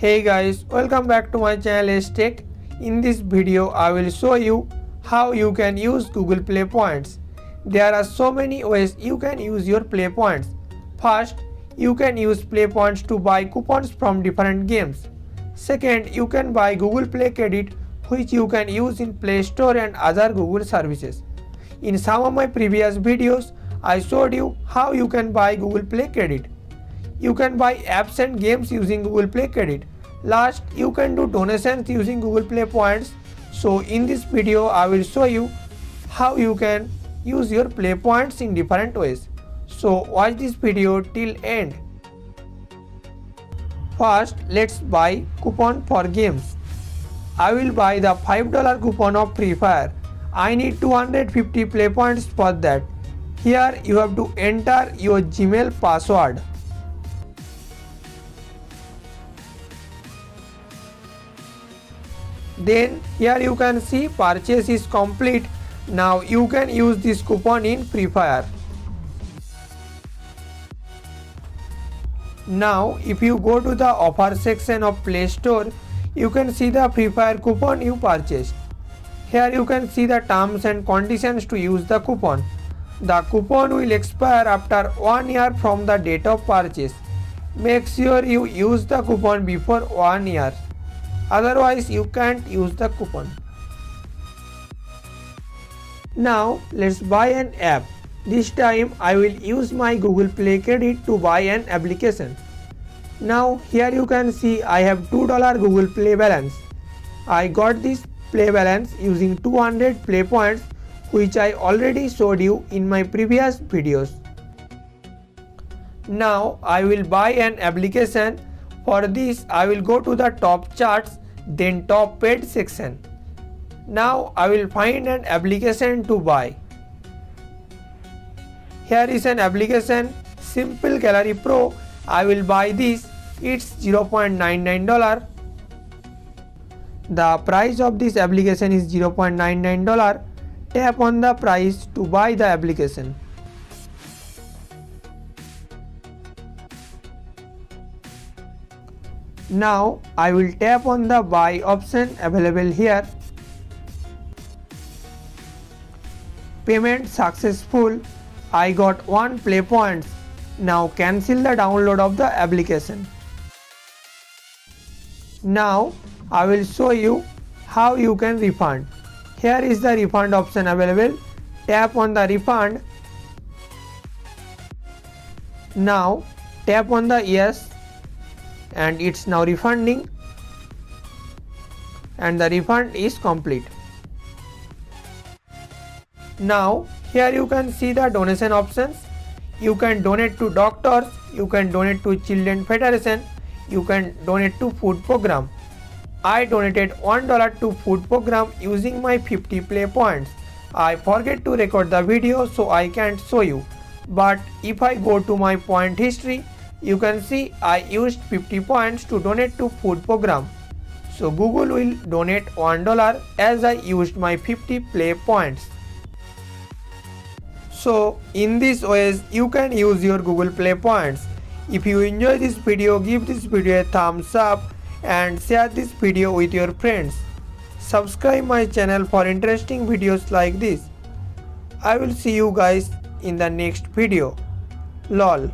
Hey guys, welcome back to my channel Teck. In this video I will show you how you can use Google Play Points. There are so many ways you can use your Play Points. First, you can use Play Points to buy coupons from different games. Second, you can buy Google Play Credit which you can use in Play Store and other Google services. In some of my previous videos, I showed you how you can buy Google Play Credit. You can buy apps and games using Google Play Credit. Last, you can do donations using Google Play Points. So in this video, I will show you how you can use your Play Points in different ways. So watch this video till end. First, let's buy coupon for games. I will buy the $5 coupon of Free Fire. I need 250 Play Points for that. Here you have to enter your Gmail password. Then here you can see purchase is complete. Now you can use this coupon in Free Fire. Now if you go to the offer section of Play Store, you can see the Free Fire coupon you purchased. Here you can see the terms and conditions to use the coupon. The coupon will expire after 1 year from the date of purchase. Make sure you use the coupon before 1 year. Otherwise you can't use the coupon. Now let's buy an app. This time I will use my Google Play Credit to buy an application. Now here you can see I have $2 Google Play balance. I got this Play balance using 200 Play Points which I already showed you in my previous videos. Now I will buy an application. For this I will go to the top charts, then top paid section. Now I will find an application to buy. Here is an application, Simple Gallery Pro. I will buy this. It's $0.99. The price of this application is $0.99. Tap on the price to buy the application. Now I will tap on the buy option available here. Payment successful. I got 1 Play Points. Now cancel the download of the application. Now I will show you how you can refund. Here is the refund option available. Tap on the refund. Now tap on the yes, and it's now refunding, and the refund is complete. Now here you can see the donation options. You can donate to doctors, you can donate to Children Federation, you can donate to food program. I donated $1 to food program using my 50 Play Points. I forget to record the video so I can't show you. But if I go to my point history, you can see I used 50 points to donate to food program. So Google will donate $1 as I used my 50 Play Points. So in these ways you can use your Google Play Points. If you enjoy this video, give this video a thumbs up and share this video with your friends. Subscribe my channel for interesting videos like this. I will see you guys in the next video. LOL.